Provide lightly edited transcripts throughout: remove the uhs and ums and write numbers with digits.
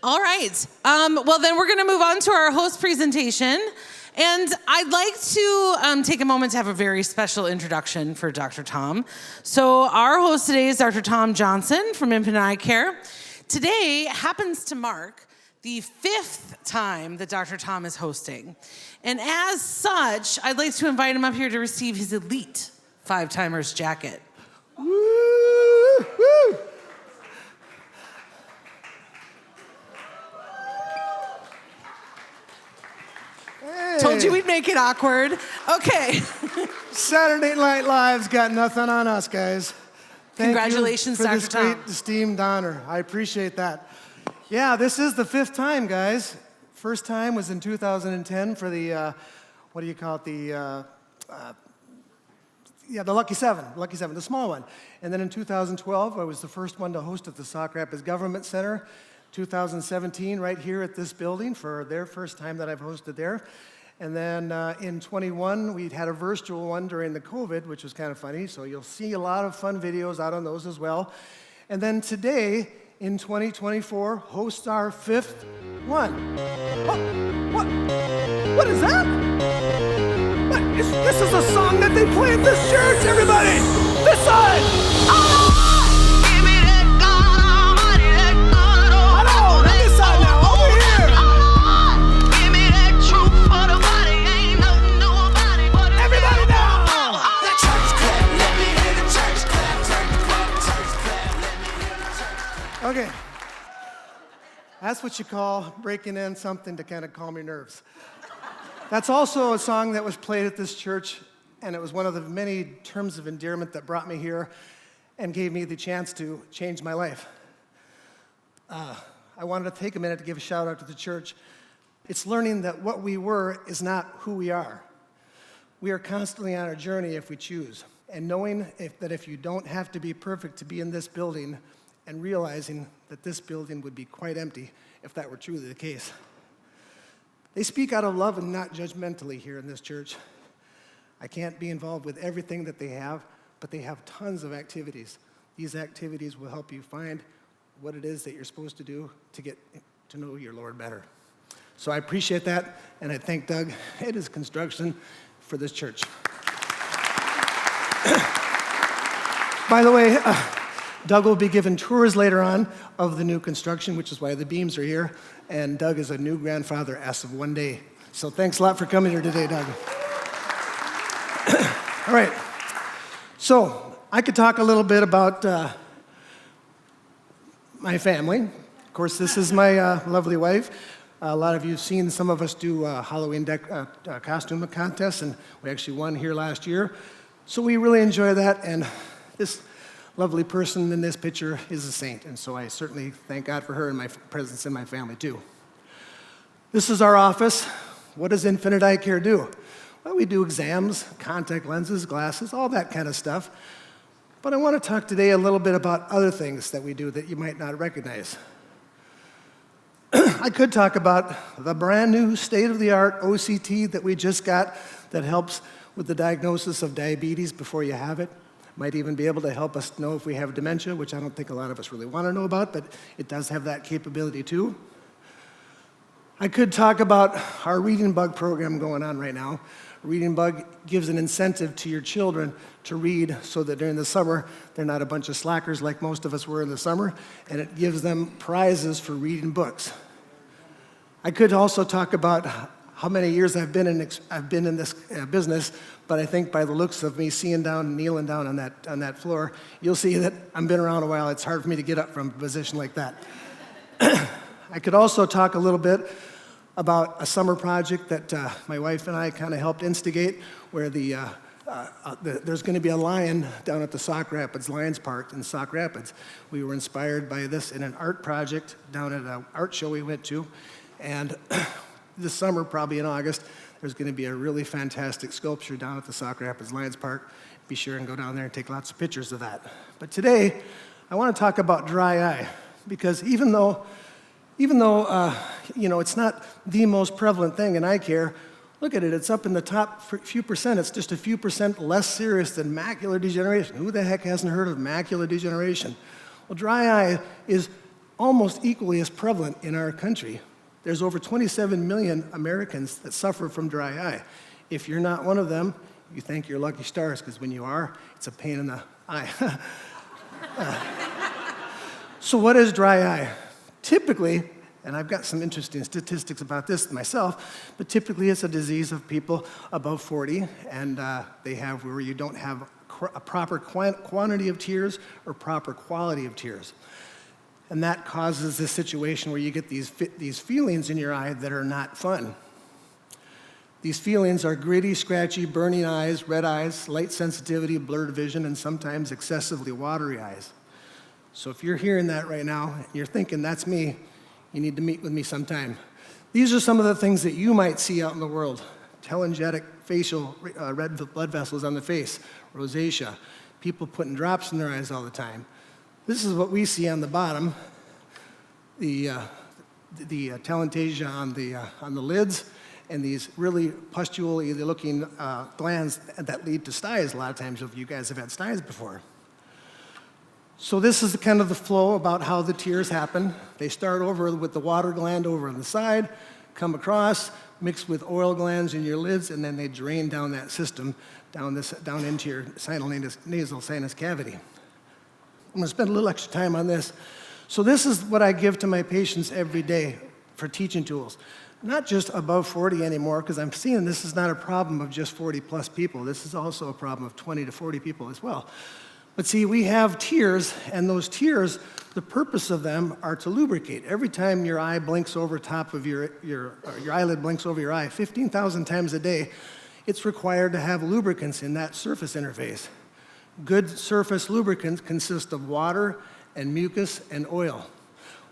All right. Well, then we're going to move on to our host presentation. And I'd like to take a moment to have a very special introduction for Dr. Tom. So our host today is Dr. Tom Johnson from Infinite Eye Care. Today happens to mark the 5th time that Dr. Tom is hosting. And as such, I'd like to invite him up here to receive his elite 5-timers jacket. Woo, woo. Hey. Told you we'd make it awkward. Okay. Saturday Night Live's got nothing on us, guys. Congratulations, Dr. Tom. Dr. For this great, esteemed honor. I appreciate that. Yeah, this is the 5th time, guys. First time was in 2010 for the, what do you call it, the Lucky Seven, the small one. And then in 2012, I was the first one to host at the Sauk Rapids Government Center. 2017, right here at this building for their first time that I've hosted there. And then in 21, we had a virtual one during the COVID, which was kind of funny. So you'll see a lot of fun videos out on those as well. And then today, in 2024, hosts our 5th one. What is that? This is a song that they play at this church, everybody! This side! Give me that God Almighty, that God Almighty. I know, this side now, over here! Give me that truth for the body, ain't nothing new about it. Everybody now! The church clap, let me hear the church clap, church clap, church clap, let me hear the church clap. Okay. That's what you call breaking in something to kind of calm your nerves. That's also a song that was played at this church, and it was one of the many terms of endearment that brought me here and gave me the chance to change my life. I wanted to take a minute to give a shout out to the church. It's learning that what we were is not who we are. We are constantly on a journey if we choose, and knowing that if you don't have to be perfect to be in this building, and realizing that this building would be quite empty if that were truly the case. They speak out of love and not judgmentally here in this church. I can't be involved with everything that they have, but they have tons of activities. These activities will help you find what it is that you're supposed to do to get to know your Lord better. So I appreciate that, and I thank Doug and his construction for this church. By the way, Doug will be giving tours later on of the new construction, which is why the beams are here. And Doug is a new grandfather as of one day. So thanks a lot for coming here today, Doug. All right. So I could talk a little bit about my family. Of course, this is my lovely wife. A lot of you have seen some of us do Halloween costume contests, and we actually won here last year. So we really enjoy that, and this lovely person in this picture is a saint, and so I certainly thank God for her and my presence in my family too. This is our office. What does Infinite Eye Care do? Well, we do exams, contact lenses, glasses, all that kind of stuff. But I want to talk today a little bit about other things that we do that you might not recognize. I could talk about the brand new state-of-the-art OCT that we just got that helps with the diagnosis of diabetes before you have it. Might even be able to help us know if we have dementia, which I don't think a lot of us really want to know about, but it does have that capability too. I could talk about our Reading Bug program going on right now. Reading Bug gives an incentive to your children to read so that during the summer, they're not a bunch of slackers like most of us were in the summer, and it gives them prizes for reading books. I could also talk about how many years I've been in this business, but I think by the looks of me seeing down and kneeling down on that floor, you'll see that I've been around a while. It's hard for me to get up from a position like that. I could also talk a little bit about a summer project that my wife and I kind of helped instigate, where there's going to be a lion down at the Sauk Rapids Lions Park in Sauk Rapids. We were inspired by this in an art project down at an art show we went to, and this summer, probably in August, there's going to be a really fantastic sculpture down at the Sauk Rapids Lions Park. Be sure and go down there and take lots of pictures of that. But today, I want to talk about dry eye, because even though it's not the most prevalent thing in eye care, look at it, it's up in the top few percent. It's just a few percent less serious than macular degeneration. Who the heck hasn't heard of macular degeneration? Well, dry eye is almost equally as prevalent in our country. There's over 27 million Americans that suffer from dry eye. If you're not one of them, you thank your lucky stars, because when you are, it's a pain in the eye. So what is dry eye? Typically, and I've got some interesting statistics about this myself, but typically it's a disease of people above 40, and they have where you don't have a proper quantity of tears or proper quality of tears. And that causes this situation where you get these feelings in your eye that are not fun. These feelings are gritty, scratchy, burning eyes, red eyes, light sensitivity, blurred vision, and sometimes excessively watery eyes. So if you're hearing that right now, and you're thinking, that's me, you need to meet with me sometime. These are some of the things that you might see out in the world. Telangiectatic facial red blood vessels on the face, rosacea, people putting drops in their eyes all the time. This is what we see on the bottom, the telangiectasia on the lids, and these really pustule-y looking glands that lead to styes. A lot of times you guys have had styes before. So this is kind of the flow about how the tears happen. They start over with the water gland over on the side, come across, mix with oil glands in your lids, and then they drain down that system, down into your nasal sinus cavity. I'm gonna spend a little extra time on this. So this is what I give to my patients every day for teaching tools. Not just above 40 anymore, because I'm seeing this is not a problem of just 40 plus people. This is also a problem of 20 to 40 people as well. But see, we have tears, and those tears, the purpose of them are to lubricate. Every time your eye blinks over top of your eyelid blinks over your eye, 15,000 times a day, it's required to have lubricants in that surface interface. Good surface lubricants consist of water and mucus and oil.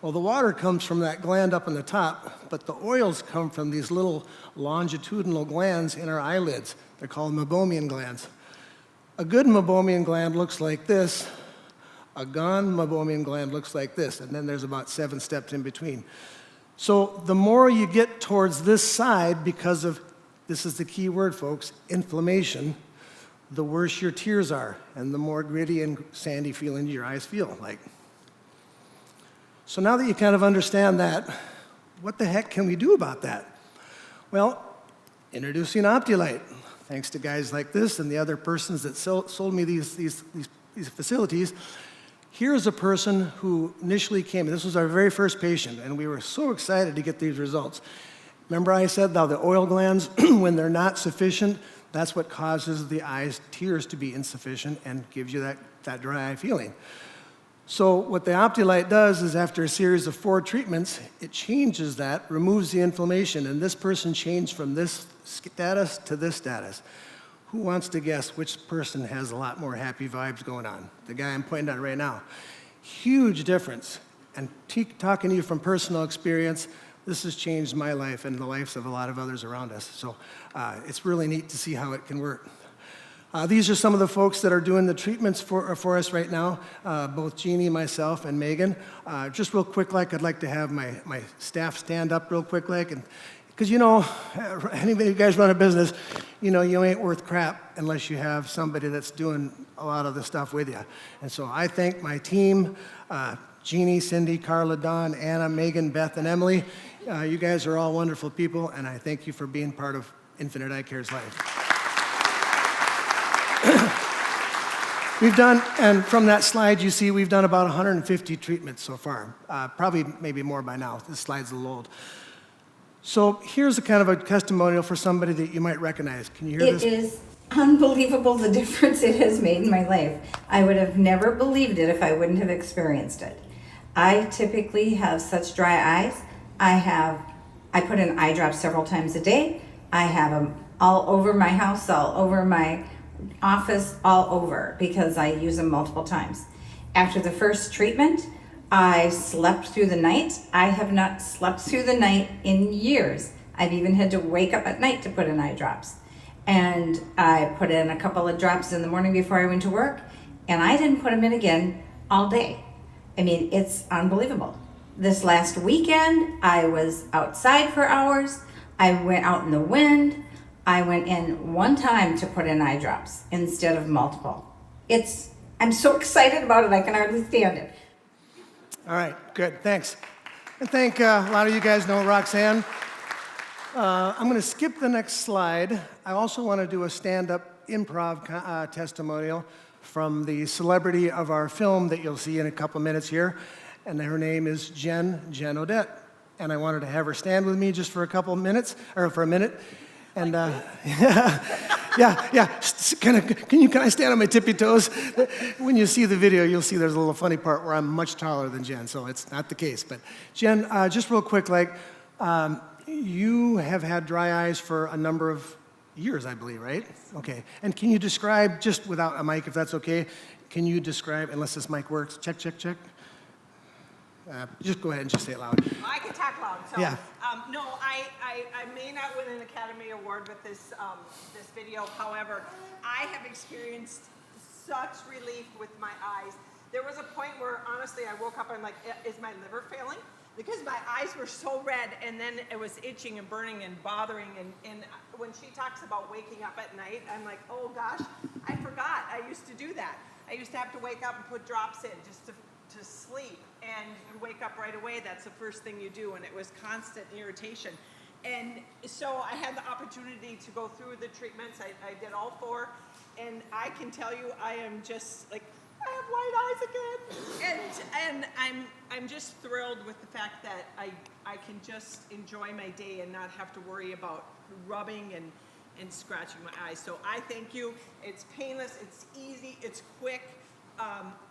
Well, the water comes from that gland up on the top, but the oils come from these little longitudinal glands in our eyelids. They're called meibomian glands. A good meibomian gland looks like this. A gone meibomian gland looks like this, and then there's about 7 steps in between. So the more you get towards this side, because of, this is the key word, folks, inflammation, the worse your tears are, and the more gritty and sandy feeling your eyes feel like. So now that you kind of understand that, what the heck can we do about that? Well, introducing Optilite. Thanks to guys like this and the other persons that sold me these facilities. Here's a person who initially came. This was our very first patient, and we were so excited to get these results. Remember I said how the oil glands, when they're not sufficient, that's what causes the eye's tears to be insufficient and gives you that dry eye feeling. So what the Optilite does is after a series of 4 treatments, it changes that, removes the inflammation, and this person changed from this status to this status. Who wants to guess which person has a lot more happy vibes going on? The guy I'm pointing at right now. Huge difference. And talking to you from personal experience, this has changed my life and the lives of a lot of others around us. So it's really neat to see how it can work. These are some of the folks that are doing the treatments for us right now, both Jeannie, myself, and Megan. Just real quick, I'd like to have my staff stand up real quick, and because anybody you guys run a business, you ain't worth crap unless you have somebody that's doing a lot of the stuff with you. And so I thank my team, Jeannie, Cindy, Carla, Dawn, Anna, Megan, Beth, and Emily. You guys are all wonderful people, and I thank you for being part of Infinite Eye Care's life. We've done, and from that slide you see we've done about 150 treatments so far. Probably maybe more by now. This slide's a little old. So here's a kind of a testimonial for somebody that you might recognize. Can you hear this? It is unbelievable the difference it has made in my life. I would have never believed it if I wouldn't have experienced it. I typically have such dry eyes. I put in eye drops several times a day. I have them all over my house, all over my office, all over, because I use them multiple times. After the first treatment, I slept through the night. I have not slept through the night in years. I've even had to wake up at night to put in eye drops. And I put in a couple of drops in the morning before I went to work, and I didn't put them in again all day. I mean, it's unbelievable. This last weekend, I was outside for hours. I went out in the wind. I went in one time to put in eye drops instead of multiple. I'm so excited about it, I can hardly stand it. All right, good, thanks. And thank a lot of you guys know Roxanne. I'm going to skip the next slide. I also want to do a stand-up improv testimonial from the celebrity of our film that you'll see in a couple minutes here. And her name is Jen Odette. And I wanted to have her stand with me just for a couple minutes, or for a minute. And yeah. Can I stand on my tippy toes? When you see the video, you'll see there's a little funny part where I'm much taller than Jen, so it's not the case. But Jen, just real quick, you have had dry eyes for a number of years, I believe, right? Okay. And can you describe, just without a mic, if that's okay, can you describe, unless this mic works, check. Just go ahead and just say it loud. I can talk loud. So, Yeah. No, I may not win an Academy Award with this video. However, I have experienced such relief with my eyes. There was a point where, honestly, I woke up and I'm like, is my liver failing? Because my eyes were so red, and then it was itching and burning and bothering. And when she talks about waking up at night, I'm like, oh gosh, I forgot. I used to do that. I used to have to wake up and put drops in just to sleep, and you wake up right away. That's the first thing you do, and it was constant irritation. And so I had the opportunity to go through the treatments. I did all 4, and I can tell you, I am just like, I have white eyes again, and I'm just thrilled with the fact that I can just enjoy my day and not have to worry about rubbing and scratching my eyes. So I thank you. It's painless, it's easy, it's quick,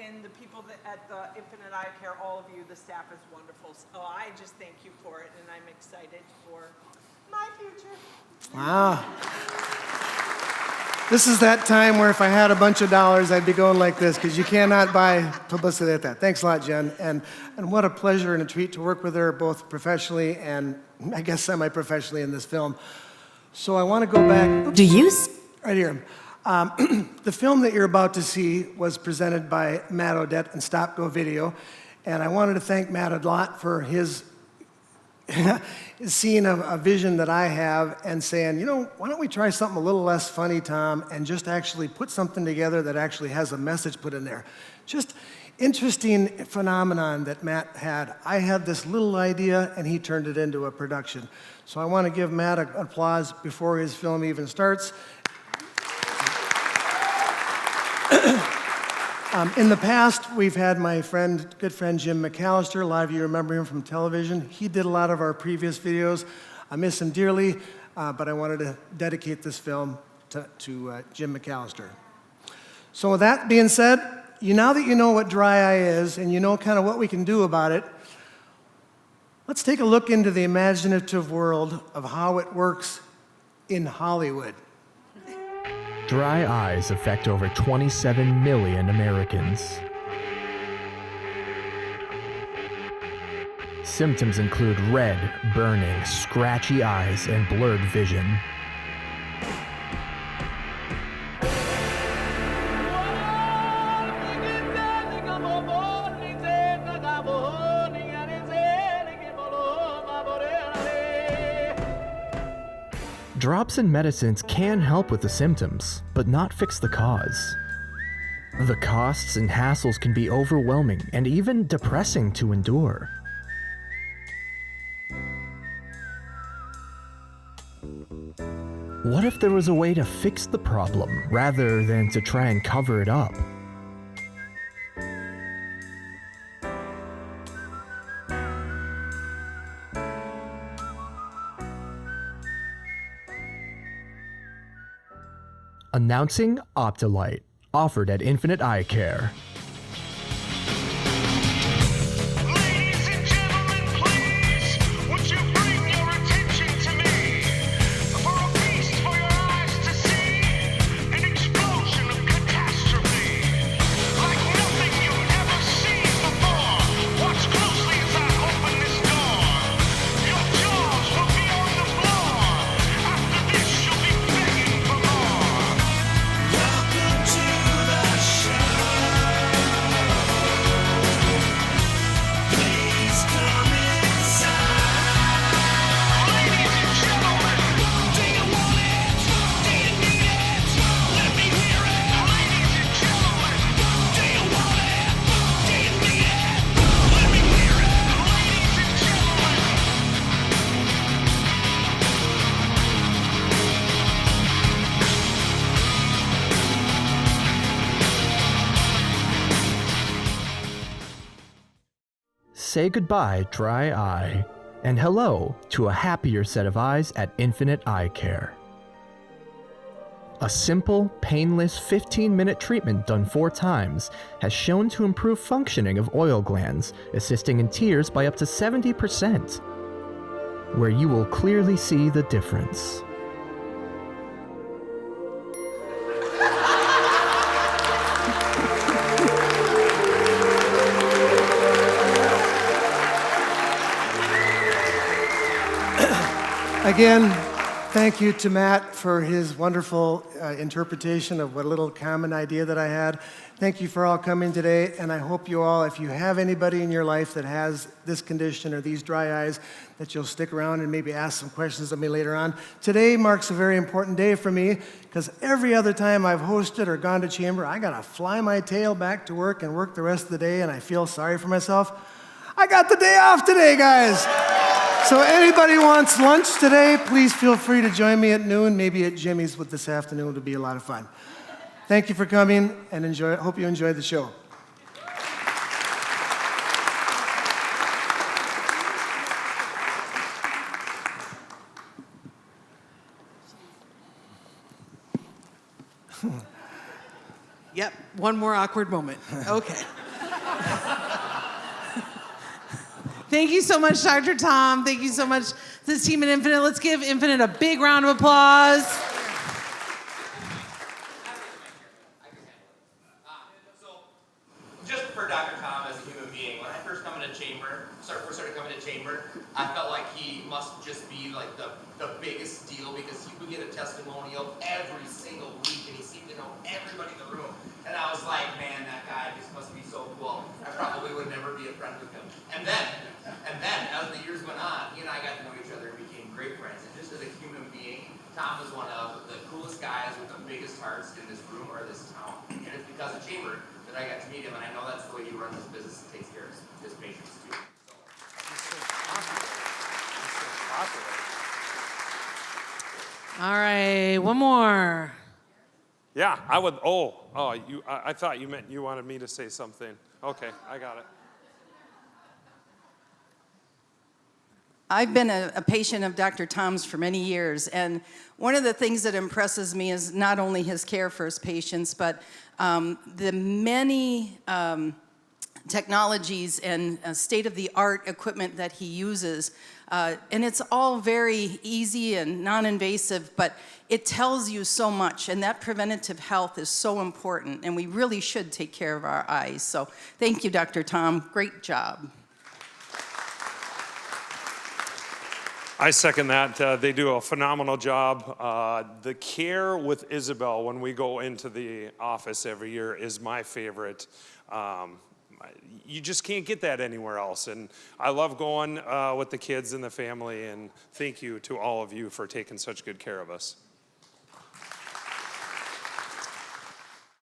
and the people at the Infinite Eye Care, all of you, the staff is wonderful. So I just thank you for it, and I'm excited for my future. Wow. This is that time where if I had a bunch of dollars, I'd be going like this, because you cannot buy publicity like that. Thanks a lot, Jen. And what a pleasure and a treat to work with her, both professionally and I guess semi-professionally in this film. So I want to go back. Do you? Right here. The film that you're about to see was presented by Matt Odette and Stop Go Video. And I wanted to thank Matt a lot for his seeing a vision that I have and saying, you know, why don't we try something a little less funny, Tom, and just actually put something together that actually has a message put in there. Just interesting phenomenon that Matt had. I had this little idea, and he turned it into a production. So I want to give Matt an applause before his film even starts. In the past, we've had my good friend Jim McAllister. A lot of you remember him from television. He did a lot of our previous videos. I miss him dearly, but I wanted to dedicate this film to Jim McAllister. So with that being said, now that you know what dry eye is and you know kind of what we can do about it, let's take a look into the imaginative world of how it works in Hollywood. Dry eyes affect over 27 million Americans. Symptoms include red, burning, scratchy eyes, and blurred vision. Drops and medicines can help with the symptoms, but not fix the cause. The costs and hassles can be overwhelming and even depressing to endure. What if there was a way to fix the problem rather than to try and cover it up? Announcing Optolite, offered at Infinite Eye Care. Ladies and gentlemen, please, would you bring your attention to me for a feast for your eyes to see, an explosion of catastrophe, like nothing you've ever seen before. Watch closely as I open this door. Your jaws will be on the floor. After this, you'll be begging for more. Welcome to the show. say goodbye, dry eye, and hello to a happier set of eyes at Infinite Eye Care. A simple, painless 15-minute treatment done 4 times has shown to improve functioning of oil glands, assisting in tears by up to 70%, where you will clearly see the difference. Again, thank you to Matt for his wonderful interpretation of what little common idea that I had. Thank you for all coming today, and I hope you all, if you have anybody in your life that has this condition or these dry eyes, that you'll stick around and maybe ask some questions of me later on. Today marks a very important day for me because every other time I've hosted or gone to chamber, I gotta fly my tail back to work and work the rest of the day, and I feel sorry for myself. I got the day off today, guys. So anybody wants lunch today, please feel free to join me at noon, maybe at Jimmy's with this afternoon. It'll be a lot of fun. Thank you for coming and hope you enjoyed the show. Yep, one more awkward moment. Okay. Thank you so much, Dr. Tom. Thank you so much to this team at Infinite. Let's give Infinite a big round of applause. Just for Dr. Tom as a human being, when I first started coming to chamber, I felt like he must just be like the biggest deal because he would get a testimonial every single week and he seemed to know everybody in the room. And I was like, man, that guy just must be so cool. I probably would never be a friend with him. And then as the years went on, he and I got to know each other and became great friends. And just as a human being, Tom was one of the coolest guys with the biggest hearts in this room or this town. And it's because of chamber that I got to meet him, and I know that's the way he runs his business and takes care of his patients too. All right, one more. Yeah, I would. I thought you meant you wanted me to say something. Okay, I got it. I've been a patient of Dr. Tom's for many years, and one of the things that impresses me is not only his care for his patients, but the many technologies and state-of-the-art equipment that he uses. And it's all very easy and non-invasive, but it tells you so much, and that preventative health is so important, and we really should take care of our eyes. So thank you, Dr. Tom. Great job. I second that. They do a phenomenal job. The care with Isabel when we go into the office every year is my favorite. You just can't get that anywhere else. And I love going with the kids and the family, and thank you to all of you for taking such good care of us.